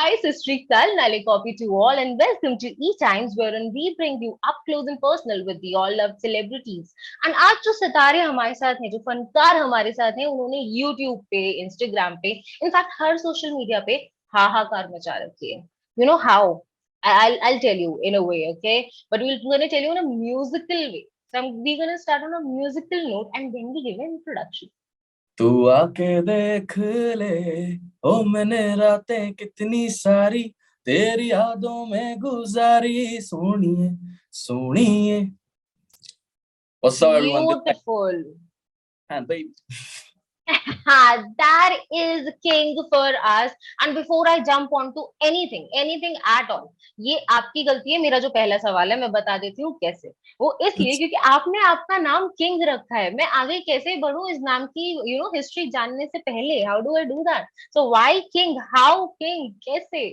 Hi, Sistrikal, Nale copy to all, and welcome to E Times, wherein we bring you up close and personal with the all loved celebrities. And आज जो सितारे हमारे साथ हैं, जो फनकार हमारे साथ हैं, उन्होंने YouTube पे, Instagram पे, इनफैक्ट हर सोशल मीडिया पे हाहाकार मचा रखी है. You know how? I'll tell you in a way, okay? But we're gonna tell you in a musical way. So we're gonna start on a musical note, and then we give an introduction. तू आके देख ले ओ मैंने रातें कितनी सारी तेरी यादों में गुजारी सोनिए सोनिए. What's up everyone? Beautiful. And baby. That is king for us. And before I jump on to anything at all, ये आपकी गलती है. मेरा जो पहला सवाल है मैं बता देती हूँ कैसे. वो इसलिए क्योंकि आपने आपका नाम किंग रखा है. मैं आगे कैसे बढ़ूं इस नाम की हिस्ट्री जानने से पहले. How do I do that? So why king? How king? कैसे?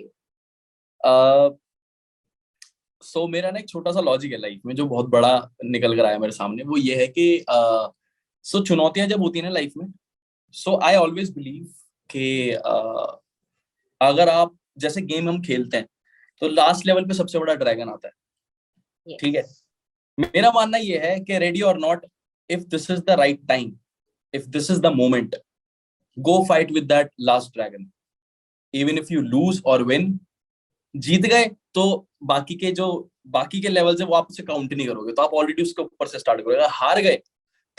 सो मेरा ना एक छोटा सा लॉजिक है लाइफ में जो बहुत बड़ा निकल कर आया मेरे सामने. वो ये है कि सो चुनौतियां जब होती है ना लाइफ में, सो आई ऑलवेज बिलीव कि अगर आप जैसे गेम हम खेलते हैं तो लास्ट लेवल पे सबसे बड़ा ड्रैगन आता है. ठीक है, मेरा मानना ये है कि रेडी और not, if this is the right time, if this is the moment, go fight with that last dragon. Even if you lose और विन, जीत गए तो बाकी के लेवल है वो आप उसे काउंट नहीं करोगे, तो आप ऑलरेडी उसके ऊपर से स्टार्ट करोगे. हार गए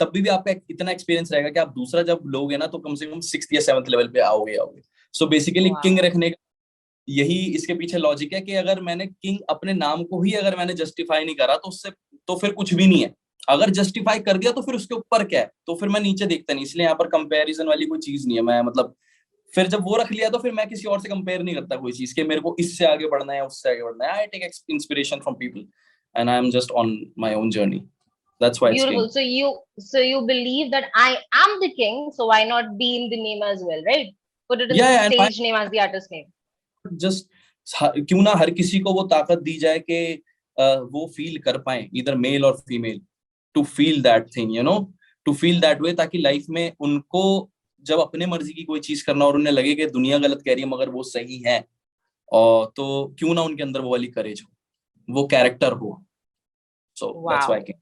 तब भी आपका इतना एक्सपीरियंस रहेगा कि आप दूसरा जब लोगे ना तो कम से कम 6th या 7th लेवल पे आओगे. सो बेसिकली किंग रखने का यही इसके पीछे लॉजिक है कि अगर मैंने किंग अपने नाम को ही अगर मैंने जस्टिफाई नहीं करा तो फिर कुछ भी नहीं है. अगर जस्टिफाई कर दिया तो फिर उसके ऊपर क्या है, तो फिर मैं नीचे देखता नहीं. इसलिए यहाँ पर कंपैरिजन वाली कोई चीज नहीं है. मैं मतलब फिर जब वो रख लिया तो फिर मैं किसी और से कंपेयर नहीं करता कोई चीज के मेरे को इससे आगे बढ़ना है उससे आगे बढ़ना है. I take inspiration from people and I am just on my own journey. That's why it's Beautiful. king. So you believe that I am the king, so why not be in the name as well, right? Put it in the and stage name as the artist name. just क्यों ना हर किसी को वो ताकत दी जाए कि वो feel कर पाए, इधर मेल और female, to feel that thing, to feel that way, ताकि लाइफ में उनको जब अपने मर्जी की कोई चीज करना और उन्हें लगे कि दुनिया गलत कह रही है मगर वो सही है, और तो क्यों ना उनके अंदर वो वाली करेज हो, वो कैरेक्टर हो. So that's why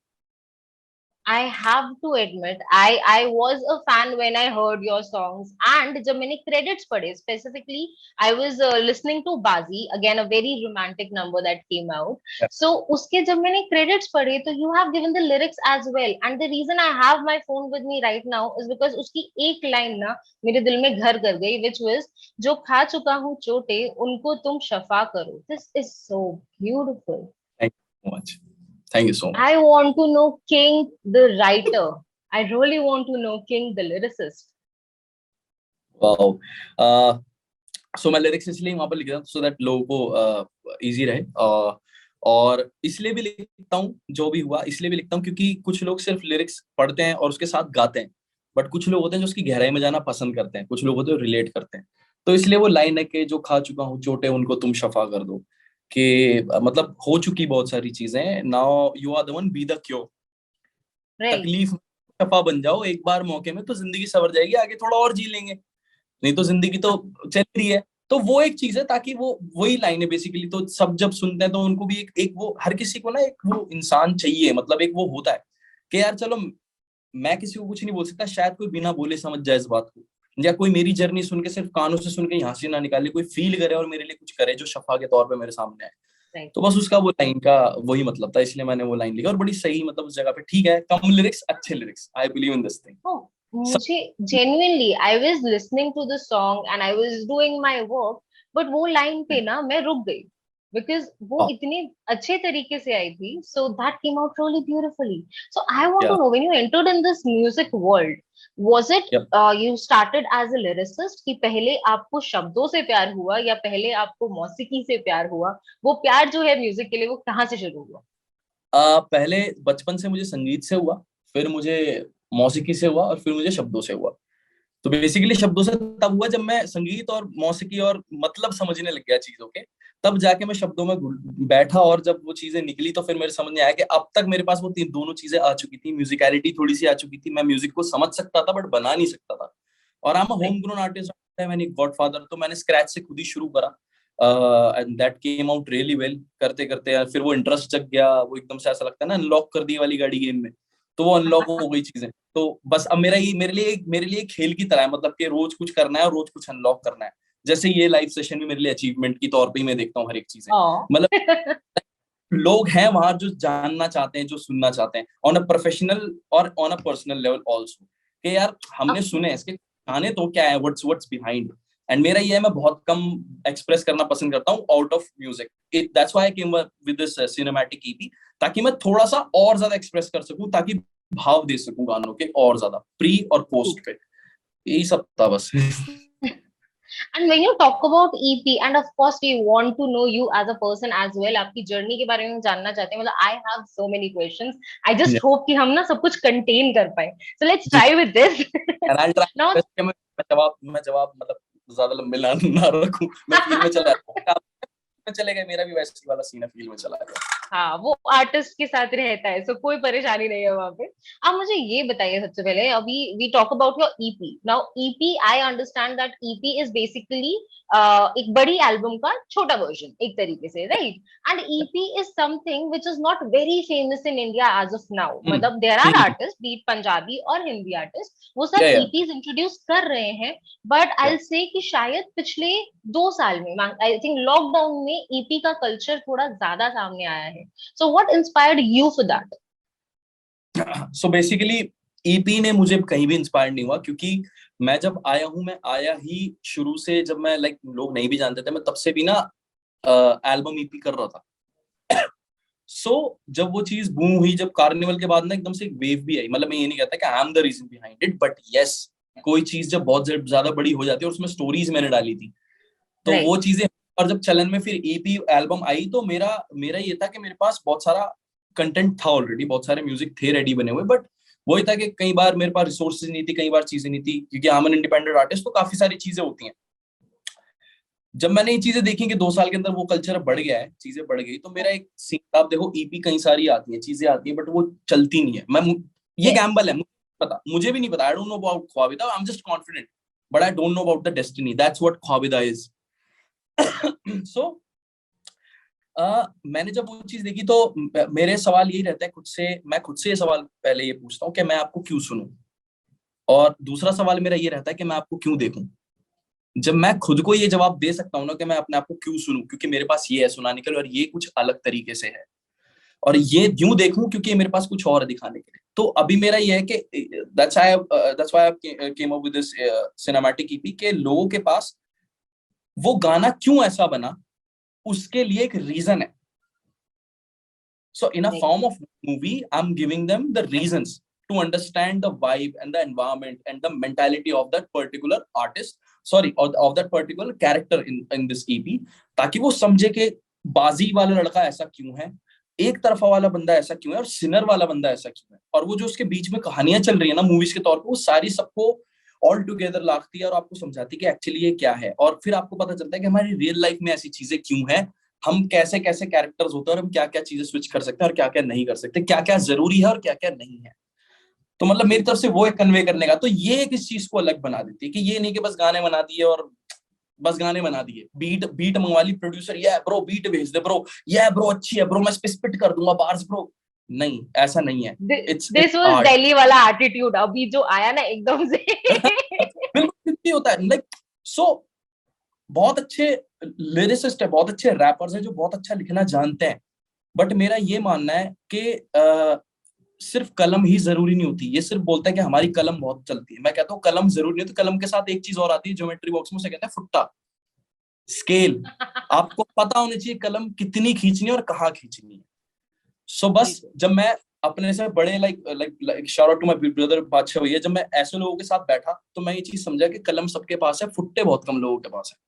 I have to admit, I was a fan when I heard your songs, and जब मैंने credits पढ़े, specifically I was listening to Bazi, again a very romantic number that came out. So उसके जब मैंने credits पढ़े तो you have given the lyrics as well, and the reason I have my phone with me right now is because उसकी एक line ना मेरे दिल में घर कर गई, which was जो खा चुका हूँ चोटे उनको तुम शफा करो. This is so beautiful. Thank you so much. Thank you so much. I want to know King the writer. I really want to know King the lyricist. Wow. So मैं lyrics इसलिए वहां पर लिख रहा हूँ so that लोगों को easy रहे, और इसलिए भी लिखता हूँ जो भी हुआ, इसलिए भी लिखता हूँ क्योंकि कुछ लोग सिर्फ लिरिक्स पढ़ते हैं और उसके साथ गाते हैं, बट कुछ लोग होते हैं जो उसकी गहराई में जाना पसंद करते हैं, कुछ लोग होते हैं रिलेट करते हैं. तो इसलिए वो लाइन है कि जो खा चुका हूँ चोटे उनको तुम शफा कर दो, कि मतलब हो चुकी बहुत सारी चीजें, now you are the one, be the cure. तकलीफ शफा बन जाओ एक बार मौके में तो जिंदगी सवर जाएगी, आगे थोड़ा और जी लेंगे, नहीं तो जिंदगी तो चल रही है. तो वो एक चीज है, ताकि वो वही लाइन है बेसिकली. तो सब जब सुनते हैं तो उनको भी एक वो, हर किसी को ना एक वो इंसान चाहिए, मतलब एक वो होता है कि यार चलो मैं किसी को कुछ नहीं बोल सकता, शायद कोई बिना बोले समझ जाए इस बात को, या कोई मेरी जर्नी सुन के सिर्फ कानों से सुन के यहाँ से ना निकाले, कोई फील करे और मेरे लिए कुछ करे जो शफा के तौर पे मेरे सामने आए. तो बस उसका वो लाइन का वही मतलब था, इसलिए मैंने वो लाइन लिखा. और बड़ी सही, मतलब उस जगह पे ठीक है, कम लिरिक्स अच्छे lyrics. I believe in this thing. मुझे genuinely I was listening to the song and I was doing my work, but वो लाइन पे ना मैं रुक गई because वो इतनी अच्छे तरीके से आई थी. So that came out really beautifully. So I want to know, when you entered in this music world, was it you started as a lyricist, कि पहले आपको शब्दों से प्यार हुआ या पहले आपको मौसीकी से प्यार हुआ? वो प्यार जो है म्यूजिक के लिए वो कहाँ से शुरू हुआ? पहले बचपन से मुझे संगीत से हुआ, फिर मुझे मौसीकी से हुआ और फिर मुझे शब्दों से हुआ. तो बेसिकली शब्दों से तब हुआ जब मैं संगीत और मौसीकी और मतलब समझने लग गया चीजों के, तब जाके मैं शब्दों में बैठा, और जब वो चीजें निकली तो फिर मेरे समझ में आया कि अब तक मेरे पास वो दोनों चीजें आ चुकी थी. म्यूजिकलिटी थोड़ी सी आ चुकी थी, मैं म्यूजिक को समझ सकता था बट बना नहीं सकता था. और I am a home grown artist, मैंने गॉडफादर, तो मैंने स्क्रैच से खुद ही शुरू करा. And that came out really well. करते करते फिर वो इंटरेस्ट जग गया, वो एकदम से ऐसा लगता है ना अनलॉक कर दी वाली गाड़ी गेम में, तो वो अनलॉक हो गई चीजें। तो बस अब मेरे लिए एक खेल की तरह है, मतलब कि रोज कुछ करना है और रोज कुछ अनलॉक करना है। जैसे ये लाइव सेशन भी मेरे लिए अचीवमेंट की तौर पे ही मैं देखता हूँ हर एक चीजें। Oh. मतलब लोग हैं वहां जो जानना चाहते हैं, जो सुनना चाहते हैं, ऑन अ प्रोफेशनल और on a personal level also, कि यार हमने सुने इसके गाने तो क्या है, व्हाट्स बिहाइंड। एंड मेरा ये है, मैं बहुत कम एक्सप्रेस करना पसंद करता हूँ out of music. That's why I came with this cinematic EP, ताकि मैं थोड़ा सा और ज्यादा एक्सप्रेस कर सकूं, ताकि भाव दे सकूं गानों के और ज्यादा प्री और पोस्ट पे। यही सब था बस। And when you talk about EP, and of course we want to know you as a person as well, आपकी जर्नी के बारे में जानना चाहते हैं। मतलब I have so many questions. I just hope कि हम ना सब कुछ contain कर पाए. So let's जी, try with this. And I try Now, best कि मैं जवाब मतलब ज्यादा लंबे ना रखूं, मैं फील में चला जाता हूँ। में चले गए, मेरा भी वैसे वाला सीन है, फील में चला गया। हाँ, वो आर्टिस्ट के साथ रहता है, सो कोई परेशानी नहीं है वहां पे। आप मुझे ये बताइए सबसे पहले, अभी we talk about your EP. Now EP, I understand that EP is basically एक बड़ी एल्बम का छोटा वर्जन एक तरीके से, right? And EP is something which is not very famous in India as of now. Hmm, मतलब there are hmm, artist, beat Punjabi और Hindi artist, वो या सब या ईपीज इंट्रोड्यूस कर रहे हैं। बट आई या विल से कि शायद पिछले 2 साल में, आई थिंक लॉकडाउन में, ईपी का कल्चर थोड़ा ज्यादा सामने आया है। So what inspired you for that? So basically EP ने मुझे कहीं भी इंस्पायर नहीं हुआ, क्योंकि मैं जब आया हूँ, मैं आया ही शुरू से, जब मैं लाइक लोग नहीं भी जानते थे, मैं तब से भी ना एल्बम ईपी कर रहा था। सो जब वो चीज बूम हुई, जब कार्निवल के बाद ना एकदम से एक वेव भी आई, मतलब मैं ये नहीं कहता कि I am the reason behind it, but yes, कोई चीज जब बहुत ज्यादा बड़ी हो जाती है और उसमें स्टोरीज मैंने डाली थी, तो वो Right. चीजें, और जब चलन में फिर ईपी एल्बम आई, तो मेरा मेरा ये था कि मेरे पास बहुत सारा कंटेंट था ऑलरेडी, बहुत सारे म्यूजिक थे रेडी बने हुए, बट वही था कि कई बार मेरे पास रिसोर्सेज नहीं थी, कई बार चीजें नहीं थी, क्योंकि I am an independent artist, तो काफी सारी चीजें होती हैं। जब मैंने ये चीजें देखी कि 2 साल के अंदर वो कल्चर बढ़ गया है, चीजें बढ़ गई, तो मेरा एक सीन, आप देखो ईपी कई सारी आती है, चीजें आती है, बट वो चलती नहीं है। ये Yes. गैम्बल है, मुझे भी नहीं पता, I don't know about Khwabida, I am just confident, but I don't know about the destiny, that's what Khwabida is. So मैंने जब वो चीज देखी, तो मेरे सवाल यही रहता है खुद से, मैं खुद से ये सवाल पहले ये पूछता हूँ कि मैं आपको क्यों सुनूं, और दूसरा सवाल मेरा ये रहता है कि मैं आपको क्यों देखूं। जब मैं खुद को ये जवाब दे सकता हूँ ना कि मैं अपने आप को क्यों सुनूं, क्योंकि मेरे पास ये है सुनाने के लिए, और ये कुछ अलग तरीके से है, और ये क्यों देखूं क्योंकि मेरे पास कुछ और है दिखाने के लिए। तो अभी मेरा ये है कि that's why I came up with this cinematic EP, के लोगों के पास वो गाना क्यों ऐसा बना, उसके लिए एक रीजन है। So in a Right. form of movie, I'm giving them the reasons to understand the vibe and the environment and the mentality of that particular artist, sorry, of that particular character in this EP, ताकि वो समझे कि बाजी वाला लड़का ऐसा क्यों है, एक तरफा वाला बंदा ऐसा क्यों है, और सिनर वाला बंदा ऐसा क्यों है, और वो जो उसके बीच में कहानियां चल रही है ना मूवीज के तौर पे, वो सारी सबको ऑल टुगेदर लाती है और आपको समझाती है कि एक्चुअली ये क्या है, और फिर आपको पता चलता है कि हमारी रियल लाइफ में ऐसी चीजें क्यों हैं, हम कैसे कैसे कैरेक्टर्स होते हैं, और हम क्या क्या चीजें स्विच कर सकते हैं और क्या क्या नहीं कर सकते, क्या क्या जरूरी है और क्या क्या नहीं है। तो मतलब मेरी तरफ से वो एक कन्वे करने का, तो ये एक इस चीज को अलग बना देती है कि ये नहीं कि बस गाने बना दिए और बस गाने बना दिए, बीट बीट मंगवा ली प्रोड्यूसर, ये ब्रो बीट भेज दे ब्रो, ये ब्रो अच्छी है ब्रो, मैं इस पे स्पिट कर दूंगा बार्स ब्रो। नहीं, ऐसा नहीं है। It's This was art. Delhi वाला एटीट्यूड अभी जो आया ना एकदम से। बिल्कुल भी होता है, लाइक सो बहुत अच्छे लिरिसिस्ट है, बहुत अच्छे रैपर्स हैं जो बहुत अच्छा लिखना जानते हैं, बट मेरा ये मानना है कि सिर्फ कलम ही जरूरी नहीं होती। ये सिर्फ बोलता है कि हमारी कलम बहुत चलती है, मैं कहता हूँ कलम जरूरी नहीं होती, कलम के साथ एक चीज और आती है ज्योमेट्री बॉक्स में, उसे कहते हैं फुट्टा, स्केल। आपको पता होना चाहिए कलम कितनी खींचनी है और कहाँ खींचनी है। सो बस जब मैं अपने से बड़े like shout out to my brother Badshah भैया, जब मैं ऐसे लोगों के साथ बैठा, तो मैं ये चीज समझा कि कलम सबके पास है, फुट्टे बहुत कम लोगों के पास है।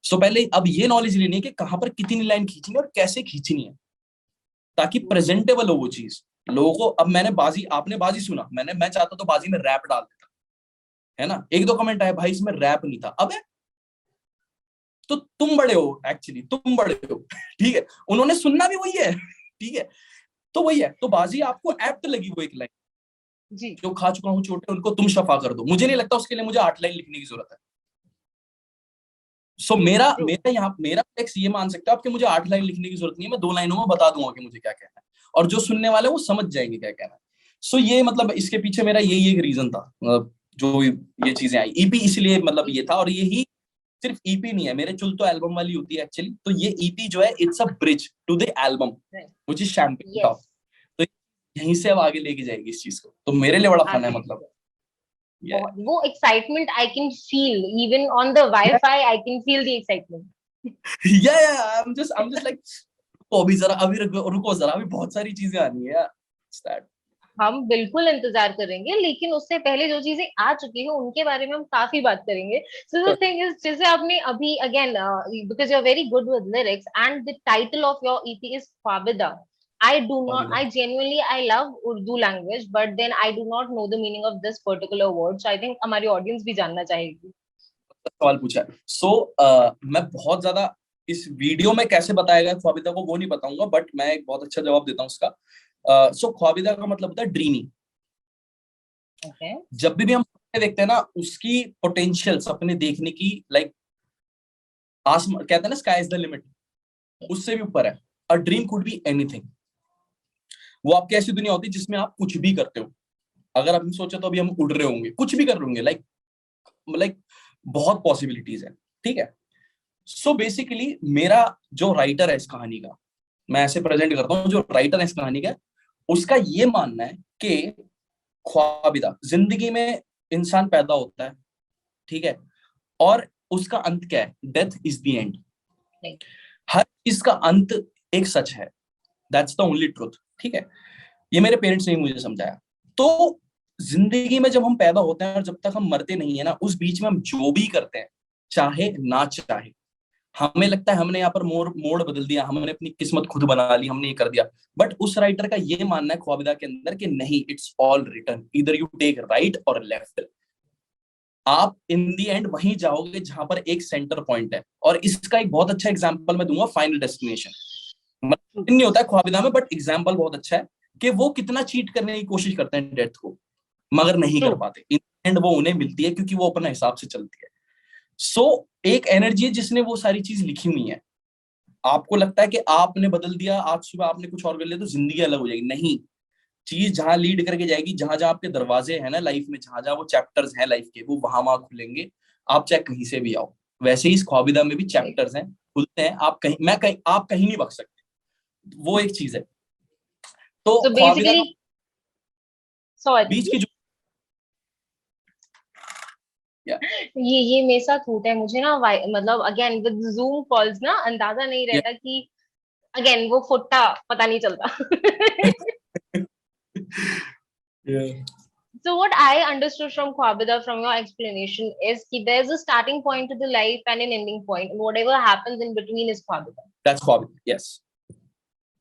सो पहले अब ये नॉलेज लेनी है कि कहाँ पर कितनी लाइन खींचनी है और कैसे खींचनी है, ताकि प्रेजेंटेबल हो वो चीज लोगों को। अब मैंने बाजी, आपने बाजी सुना, मैं चाहता तो बाजी में रैप डाल देता, है ना, एक दो कमेंट आए भाई इसमें रैप नहीं था, अबे तो तुम बड़े हो, एक्चुअली तुम बड़े हो। ठीक है, उन्होंने सुनना भी वही है। ठीक है, तो वही है, तो बाजी आपको एप्ट लगी वो एक लाइन, जी। जो खा चुका हूँ छोटे उनको तुम शफा कर दो, मुझे नहीं लगता उसके लिए मुझे 8 लाइन लिखने की जरूरत है। सो मेरा True. मेरा यहाँ मेरा टेक्स्ट ये मान सकते हो आप कि मुझे 8 लाइन लिखने की जरूरत नहीं है, मैं 2 लाइनों में बता दूंगा कि मुझे क्या कहना है, और जो सुनने वाले हैं वो समझ जाएंगे क्या कहना है। सो ये मतलब इसके पीछे मेरा यही एक रीजन था, मतलब जो ये चीजें आई ईपी इसलिए मतलब ये था। और यही सिर्फ ईपी नहीं है, मेरे चुल तो एल्बम वाली होती है एक्चुअली, तो ये ईपी जो है it's a bridge to the album Right. Which is Champagne Talk. Yes. तो यहीं से अब आगे लेके जाएगी इस चीज को, तो मेरे लिए बड़ा फन है आगे मतलब। या बहुत वो excitement I can feel even on the wifi, I can feel the excitement. या आई एम जस्ट लाइक अभी जरा, अभी रुको जरा, अभी बहुत सारी चीजें आनी है यार। हम बिल्कुल इंतजार करेंगे, लेकिन उससे पहले जो चीजें आ चुकी है उनके बारे में हम काफी बात करेंगे। सो द थिंग इज, जैसे आपने अभी again, because you are very good with lyrics and the title of your EP is Khwabida. I do not, I genuinely, I love Urdu language, but then I do not know the meaning of this particular word. So I think हमारी audience भी जानना चाहेगी. सवाल पूछा है। मैं बहुत ज्यादा इस वीडियो में कैसे बताया गया ख्वाबिदा को वो नहीं बताऊंगा, बट मैं एक बहुत अच्छा जवाब देता हूँ उसका। ख्वाबिदा का मतलब होता है ड्रीमी। Okay. जब भी हम सपने देखते हैं ना, उसकी पोटेंशियल सपने देखने की, लाइक आसमान कहते हैं ना, स्काई इज द लिमिट, उससे भी ऊपर है। A dream could be anything. वो आपकी ऐसी दुनिया होती है जिसमें आप कुछ भी करते हो। अगर आप सोचे तो अभी हम उड़ रहे होंगे, कुछ भी कर रहे होंगे, लाइक लाइक बहुत पॉसिबिलिटीज है। ठीक है। सो बेसिकली मेरा जो राइटर है इस कहानी का, मैं ऐसे प्रेजेंट करता हूँ, जो राइटर है इस कहानी का, उसका ये मानना है कि ख्वाबिदा जिंदगी में इंसान पैदा होता है, ठीक है, और उसका अंत क्या है? Death is the end. Right. हर चीज का अंत एक सच है, दैट्स द ओनली ट्रुथ। ठीक है। ये मेरे पेरेंट्स ने मुझे समझाया। तो जिंदगी में जब हम पैदा होते हैं और जब तक हम मरते नहीं है ना, उस बीच में हम जो भी करते हैं, चाहे ना चाहे, हमें लगता है हमने यहाँ पर मोड़ बदल दिया, हमने अपनी किस्मत खुद बना ली, हमने ये कर दिया। बट उस राइटर का ये मानना है ख्वाबिदा के अंदर कि नहीं, इट्स ऑल रिटन, इधर यू टेक राइट और लेफ्ट, आप इन दी एंड वहीं जाओगे जहां पर एक सेंटर पॉइंट है। और इसका एक बहुत अच्छा एग्जांपल मैं दूंगा, फाइनल डेस्टिनेशन। मतलब नहीं होता है ख्वाबिदा में, बट एग्जांपल बहुत अच्छा है कि वो कितना चीट करने की कोशिश करते हैं डेथ को, मगर नहीं कर True. पाते। इन एंड वो उन्हें मिलती है क्योंकि वो अपने हिसाब से चलती है। सो एक एनर्जी है जिसने वो सारी चीज लिखी हुई है। आपको लगता है कि आपने बदल दिया, आज सुबह आपने कुछ और कर लिया तो जिंदगी अलग हो जाएगी, नहीं। चीज जहां लीड करके जाएगी, जहां जहां आपके दरवाजे हैं ना लाइफ में, जहां जहां वो चैप्टर्स हैं लाइफ के, वो वहां वहां खुलेंगे। आप चाहे कहीं से भी आओ। वैसे ही इस ख्वाबिदा में भी Right. चैप्टर्स हैं, खुलते हैं। आप कहीं, मैं कहीं, आप कहीं नहीं भग सकते, वो एक चीज है। तो So ख्वाबिदा का basically, sorry, बीच की जो, या, ये मेरे साथ होता है। मुझे ना मतलब अगेन विद जूम कॉल्स ना अंदाजा नहीं या, रहता कि अगेन वो फुट्टा पता नहीं चलता। या, So what I understood from Kwabida, from your explanation, is that there's a starting point to the life and an ending point, and whatever happens in between is Kwabida. that's ख्वाबिदा, yes.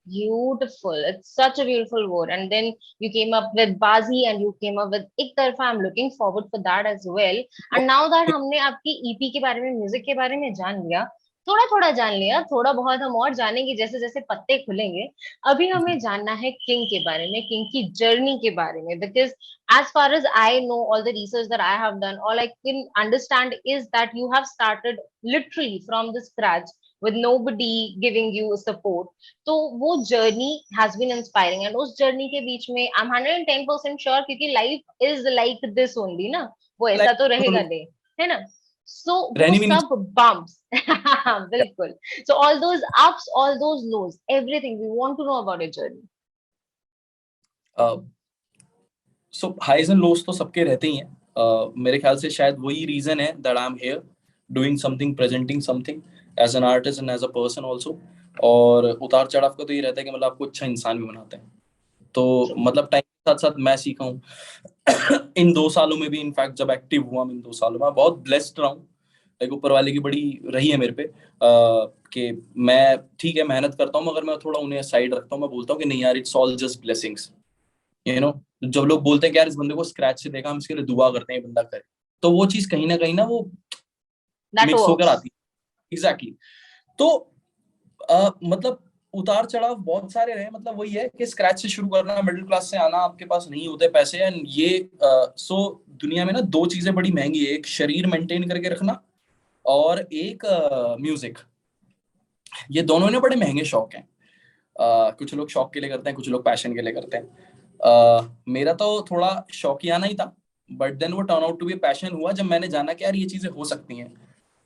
Beautiful. It's such a beautiful word. And then you came up with Bazi and you came up with Ik Tarfa. I'm looking forward for that as well. And now that हमने आपकी EP के बारे में, music के बारे में जान लिया, थोड़ा थोड़ा जान लिया, थोड़ा बहुत हम और जानेंगे जैसे जैसे पत्ते खुलेंगे। अभी हमें जानना है किंग के बारे में, किंग की जर्नी के बारे में, because as far as I know, all the research that I have done, all I can understand is that you have started literally from the scratch with nobody giving you support. तो वो journey has been inspiring, and उस journey के बीच में I am 110% sure, क्योंकि life is like this only ना, वो ऐसा तो रहेगा नहीं, है ना। सो वो रहनी भी नहीं सब बम्प्स, बिल्कुल। So all those ups, all those lows, everything we want to know about your journey. चाहिए। सो हाइज एंड लोस तो सबके रहते ही हैं। मेरे ख्याल से शायद वही रीजन है that I am here doing something, presenting something as an artist and as a person also. और उतार चढ़ाव का तो ये रहता है कि मतलब आपको अच्छा इंसान भी बनाते हैं। तो मतलब टाइम के साथ साथ मैं सीखा हूँ। इन 2 सालों में भी, इनफैक्ट जब एक्टिव हुआ मैं इन 2 सालों में, बहुत ब्लेस्ड रहा हूँ। लाइक ऊपर वाले की बड़ी रही है मेरे पे, कि मैं ठीक है मेहनत करता हूँ, मगर मैं थोड़ा उन्हें साइड रखता हूँ। मैं बोलता हूँ कि नहीं यार, it's all just blessings, you know. जब लोग बोलते हैं कि यार इस बंदे को स्क्रैच से देखा, हम इसके लिए दुआ करते हैं ये बंदा करे, तो वो चीज कहीं ना वो दैट मिक्स होकर वर्क्स। आती है। एग्जैक्टली। तो मतलब उतार चढ़ाव बहुत सारे रहे। मतलब वही है कि स्क्रैच से शुरू करना, मिडिल क्लास से आना, आपके पास नहीं होते पैसे, एंड ये सो दुनिया में ना 2 चीजें बड़ी महंगी है, एक शरीर मेंटेन करके रखना और एक म्यूजिक। ये दोनों ने बड़े महंगे शौक हैं। कुछ लोग शौक के लिए करते हैं, कुछ लोग पैशन के लिए करते हैं। मेरा तो थोड़ा शौकियाना ही था, बट देन वो turn out to be passion हुआ जब मैंने जाना कि यार ये चीजें हो सकती हैं।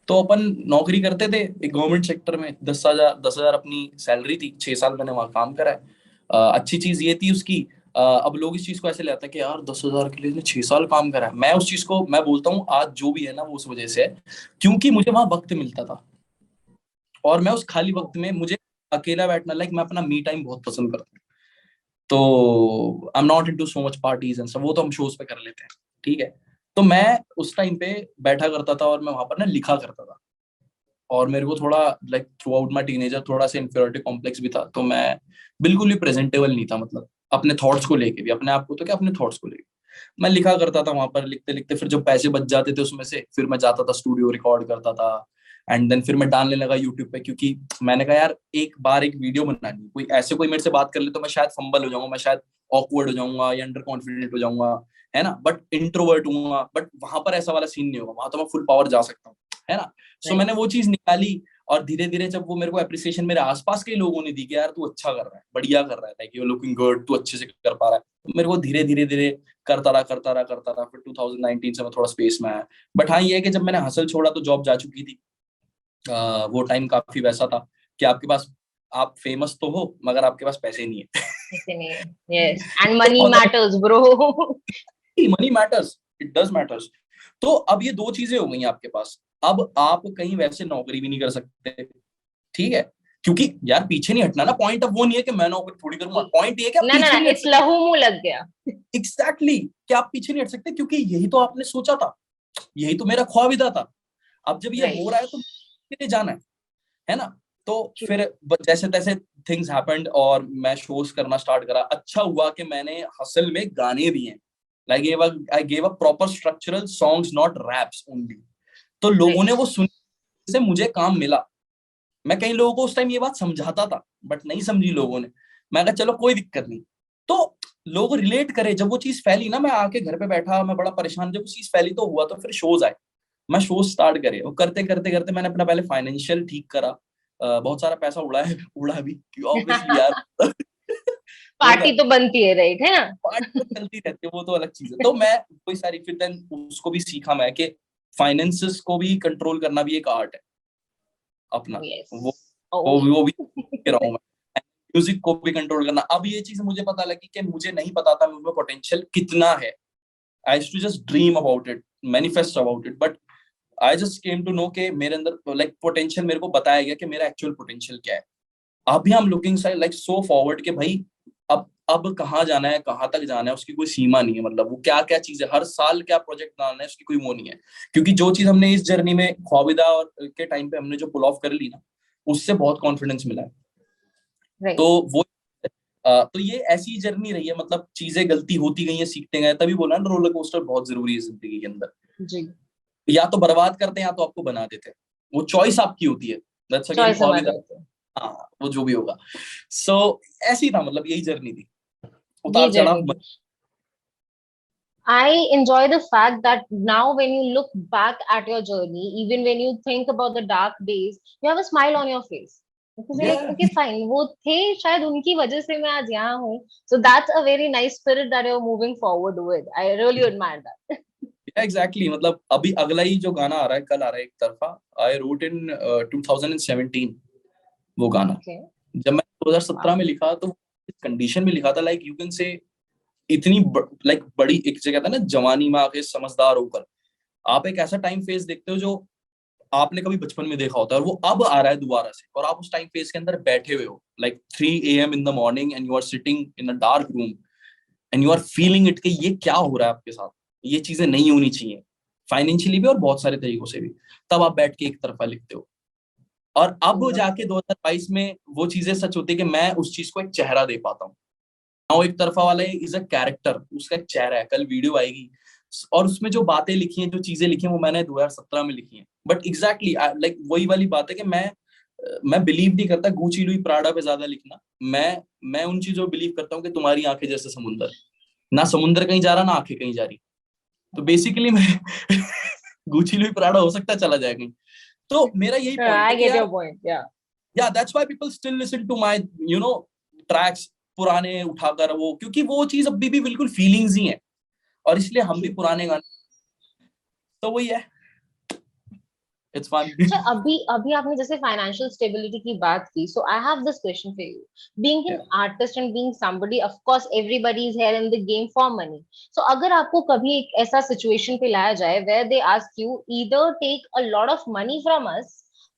तो अपन नौकरी करते थे एक गवर्नमेंट सेक्टर में, 10,000 अपनी सैलरी थी, 6 साल मैंने वहां काम करा है। अच्छी चीज ये थी उसकी, अब लोग इस चीज को ऐसे लेते हैं कि यार 10,000 के लिए इसने 6 साल काम करा है। मैं उस चीज को मैं बोलता हूँ आज जो भी है ना वो उस वजह से है क्योंकि मुझे वहां वक्त मिलता था, और मैं उस खाली वक्त में मुझे अकेला बैठना, लाइक मैं अपना मी टाइम बहुत पसंद करता हूँ। तो I am not into so much parties and सब, वो तो हम शोज पे कर लेते हैं, ठीक है। तो मैं उस टाइम पे बैठा करता था और मैं वहां पर ना लिखा करता था। और मेरे को थोड़ा like through out my teenager थोड़ा सा इंफीरियरिटी कॉम्प्लेक्स भी था, तो मैं बिल्कुल भी प्रेजेंटेबल नहीं था, मतलब अपने थॉट्स को लेके भी, अपने आप को तो क्या अपने थॉट्स को लेके मैं लिखा करता था वहां पर। लिखते लिखते फिर जब पैसे बच जाते थे उसमें से, फिर मैं जाता था स्टूडियो रिकॉर्ड करता था। एंड देन फिर मैं डालने लगा यूट्यूब पे, क्योंकि मैंने कहा यार एक बार एक वीडियो बनानी, कोई ऐसे कोई मेरे से बात कर ले तो मैं शायद फंबल हो जाऊंगा, मैं शायद ऑकवर्ड हो जाऊंगा या अंडर कॉन्फिडेंट हो जाऊंगा, है ना, बट इंट्रोवर्ट हूँ। बट वहां पर ऐसा वाला सीन नहीं होगा, वहां तो मैं फुल पावर जा सकता हूँ, है ना। सो मैंने वो चीज निकाली, और धीरे धीरे जब वो मेरे को अप्रिसिएशन मेरे आसपास के लोगों ने दी कि यार तू अच्छा कर रहा है, बढ़िया कर रहा है, लाइक यू लुकिंग गुड, तू अच्छे से कर पा रहा है, तो मेरे को धीरे धीरे धीरे करता रहा। फिर 2019 से मैं थोड़ा स्पेस में आया। बट हाँ ये है कि जब मैंने हसल छोड़ा तो जॉब जा चुकी थी। वो टाइम काफी वैसा था कि आपके पास, आप फेमस तो हो मगर आपके पास पैसे नहीं है। इतने, यस, एंड तो मनी बहुत matters bro. Money matters, it does matters. तो अब ये दो चीजें हो गई आपके पास। अब आप कहीं वैसे नौकरी भी नहीं कर सकते, ठीक है, क्योंकि यार पीछे नहीं हटना ना। पॉइंट अब वो नहीं है कि मैं नौकरी थोड़ी करूंगा, पॉइंट ये है कि आप ना ना पीछे ना, नहीं हट इट्स सकते। लहू मुंह लग गया। एग्जैक्टली कि आप पीछे नहीं हट सकते, क्योंकि यही तो आपने सोचा था, यही तो मेरा ख्वाहिदा था। अब जब ये हो राइट। रहा है तो कितने जाना है ना। तो ट्रू। फिर जैसे तैसे थिंग्स हैपेंड और मैं शोज करना स्टार्ट करा। अच्छा हुआ कि मैंने हसल में गाने दिए, like I gave a proper structural songs, not raps only. तो लोगों ने राइट। वो सुन से मुझे काम मिला। मैं कई लोगों को उस टाइम ये बात समझाता था बट नहीं समझी लोगों ने। मैं कहा चलो कोई दिक्कत नहीं। तो लोग रिलेट करे, जब वो चीज फैली ना, मैं आके घर पे बैठा, मैं बड़ा परेशान, जब वो चीज फैली तो हुआ, तो फिर शोज आए। मैं शोज स्टार्ट करे, वो करते करते करते मैंने अपना पहले फाइनेंशियल ठीक करा। बहुत सारा पैसा उड़ा है, उड़ा भी ऑब्वियसली यार। वो पार्टी तो बनती है, राइट, है ना। पार्ट तो चलती रहती है, वो तो अलग चीज है। तो मैं कोई सारी फिर देन उसको भी सीखा मैं कि फाइनेंसेस को भी कंट्रोल करना भी एक आर्ट है अपना। यस। वो ओ। वो भी सीख रहा हूँ मैं, म्यूजिक को भी कंट्रोल करना। अब ये चीज मुझे पता लगी कि मुझे नहीं पता था मुझमें पोटेंशियल कितना है। I used to just dream about it, manifest about it, but I just came to know कि मेरे अंदर लाइक पोटेंशियल, मेरे को बताया गया कि मेरा एक्चुअल पोटेंशियल क्या है। अभी हम looking side like so forward कि भाई अब कहाँ जाना है, कहाँ तक जाना है, उसकी कोई सीमा नहीं है। मतलब वो क्या क्या चीज है, हर साल क्या प्रोजेक्ट बनाना है, उसकी कोई वो नहीं है। क्योंकि जो चीज हमने इस जर्नी में ख्वाबिदा और के टाइम पे हमने जो पुल ऑफ कर ली ना, उससे बहुत कॉन्फिडेंस मिला है। तो राइट। वो तो ये ऐसी जर्नी रही है, मतलब चीजें गलती होती गई है, सीखते गए। तभी बोला ना रोलर कोस्टर बहुत जरूरी है जिंदगी के अंदर। जी। या तो बर्बाद करते हैं या तो आपको बना देते हैं, वो चॉइस आपकी होती है। दैट्स अगेन चॉइस हमारी ख्वाबिदा। होती है। हाँ, वो जो भी होगा। सो ऐसी था, मतलब यही जर्नी थी, ये उतार जर्नी चढ़ाव। थी। I enjoy the fact that now when you look back at your journey, even when you think about the dark days, you have a smile on your face. Because you're like, Yeah, okay, fine, वो थे, शायद उनकी वजह से मैं आज यहाँ हूँ. So that's a very nice spirit that you're moving forward with. I really admire that. Exactly मतलब अभी अगला ही जो गाना आ रहा है, कल आ रहा है एक तरफा, आई रोट इन 2017 वो गाना। Okay. जब मैं 2017 Wow. में लिखा तो कंडीशन में लिखा था, लाइक यू कैन से इतनी लाइक बड़ी एक जगह था ना, जवानी में आके समझदार होकर आप एक ऐसा टाइम फेज देखते हो जो आपने कभी बचपन में देखा होता है, और वो अब आ रहा है दोबारा से, और आप उस टाइम फेज के अंदर बैठे हुए हो like 3 AM in the morning and you are sitting in a dark room and you are feeling it कि ये क्या हो रहा है आपके साथ, ये चीजें नहीं होनी चाहिए, फाइनेंशियली भी और बहुत सारे तरीकों से भी। तब आप बैठ के एक तरफा लिखते हो, और अब जाके 2022 में वो चीजें सच होती है कि मैं उस चीज को एक चेहरा दे पाता हूँ। नाउ एक तरफा वाला इज अ कैरेक्टर, उसका एक चेहरा है। कल वीडियो आएगी और उसमें जो बातें लिखी हैं, जो चीजें लिखी हैं, वो मैंने 2017 में लिखी हैं। बट एग्जैक्टली लाइक वही वाली बात है कि मैं बिलीव नहीं करता गुची लुई प्राडा पे ज्यादा लिखना। मैं उन चीजों बिलीव करता हूँ कि तुम्हारी आंखें जैसे समुंदर, ना समुंदर कहीं जा रहा ना आंखें कहीं जा रही। तो बेसिकली मैं गुची लुई प्राडा हो सकता है चला जाए कहीं। तो मेरा यही पॉइंट I है कि get यार your point. Yeah. Yeah that's why people still listen to my tracks पुराने उठाकर, वो क्योंकि वो चीज अभी भी बिल्कुल फीलिंग्स ही है, और इसलिए हम भी True. पुराने गाने, तो वही है, इट्स फन। अच्छा, अभी अभी आपने जैसे फाइनेंशियल स्टेबिलिटी की बात की, so I have this question for you. Being an artist and being somebody, of course everybody is here in the game for money. So अगर आपको कभी एक ऐसा सिचुएशन पे लाया जाए where they ask you either take a lot of money from us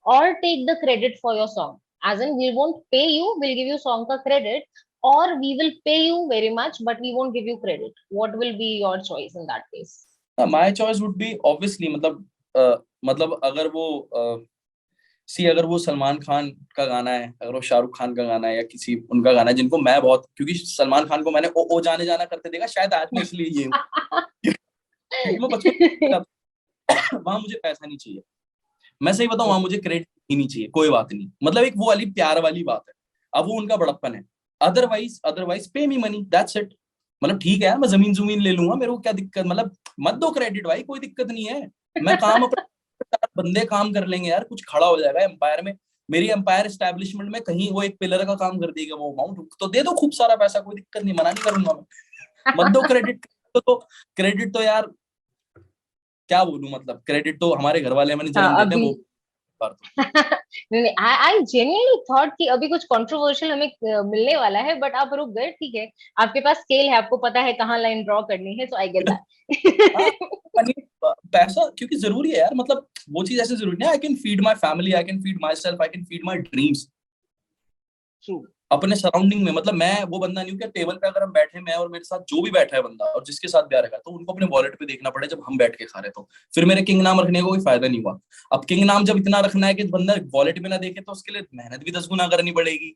और take the credit for your song, as in we won't pay you, we'll give you song ka credit, or we will pay you very much but we won't give you credit, what will be your choice in that case? My choice would be obviously, मतलब अगर वो सी अगर वो सलमान खान का गाना है, अगर वो शाहरुख खान का गाना है, या किसी उनका गाना है जिनको मैं बहुत, क्योंकि सलमान खान को मैंने ओ जाने जाना करते देखा, शायद आज मैं इसलिए ये हूं, क्योंकि मैं बचपन वहां मुझे पैसा नहीं चाहिए, मैं सही बताऊं, वहां मुझे क्रेडिट ही नहीं चाहिए, कोई बात नहीं, मतलब एक वो वाली प्यार वाली बात है, अब वो उनका बड़प्पन है, अदरवाइज पे मी मनी, दैट्स इट। मतलब ठीक है, मैं जमीन ले लूंगा, मेरे को क्या दिक्कत, मतलब मत दो क्रेडिट भाई, कोई दिक्कत नहीं है, मैं काम अपने बंदे काम कर लेंगे यार, कुछ खड़ा हो जाएगा एम्पायर में, मेरी एम्पायर एस्टैब्लिशमेंट में कहीं वो एक पिलर का काम कर देगा, वो अमाउंट तो दे दो खूब सारा पैसा, कोई दिक्कत नहीं, मना नहीं करूंगा मैं, मत दो क्रेडिट। तो क्रेडिट तो यार क्या बोलूं, मतलब क्रेडिट तो हमारे घर वाले हमें हाँ जन्म देते हैं अभी वो बार तो। नहीं, आई जेन्युइनली थॉट कि अभी कुछ कंट्रोवर्शियल हमें मिलने वाला है, बट आप रुक गए, ठीक है, आपके पास स्केल है, आपको पता है कहाँ लाइन ड्रॉ करनी है, सो आई गेट हाँ, दैट. मनी पैसा क्योंकि जरूरी है यार, मतलब वो चीज ऐसे जरूरी है, I can feed my family, I can feed my self, I can feed my dreams true. अपने सराउंडिंग में, मतलब मैं वो बंदा नहीं हूँ कि टेबल पे अगर हम बैठे, मैं और मेरे साथ जो भी बैठा है बंदा और जिसके साथ ब्याह रहेगा, तो उनको अपने वॉलेट पे देखना पड़े जब हम बैठ के खा रहे, तो फिर मेरे किंग नाम रखने का कोई फायदा नहीं हुआ। अब किंग नाम जब इतना रखना है कि बंदा वॉलेट में ना देखे, तो उसके लिए मेहनत भी 10 गुना करनी पड़ेगी,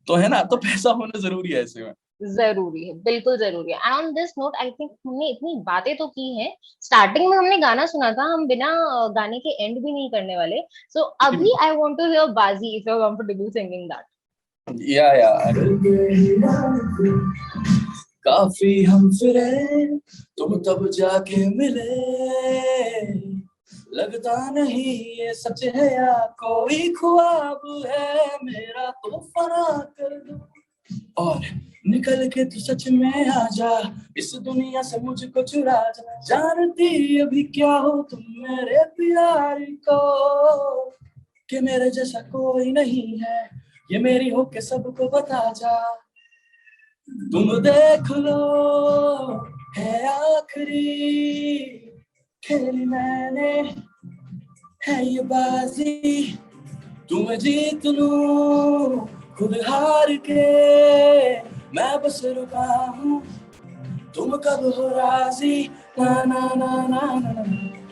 तो है ना, तो पैसा होना जरूरी है ऐसे में। जरूरी है, बिल्कुल जरूरी है. And on this note I think हमने इतनी बातें तो की हैं, स्टार्टिंग में हमने गाना सुना था, हम बिना गाने के एंड भी नहीं करने वाले. सो अभी I want to hear Baazi, if you are comfortable singing that. Yeah काफी हम फिरे, तुम तब जाके मिले, लगता नहीं ये सच है या कोई ख्वाब है, मेरा तो फना कर दो और निकल के तू सच में आ जा, इस दुनिया से मुझको चुरा जा, जानती अभी क्या हो तुम मेरे प्यार को, कि मेरे जैसा कोई नहीं है, ये मेरी हो के सबको बता जा, तुम देख लो है आखिरी खेली मैंने, है ये बाजी, तुम जीत लूं खुद हार के, मैं बस रुका हूँ, तुम कब हो राजी, ना ना ना ना ना, ना।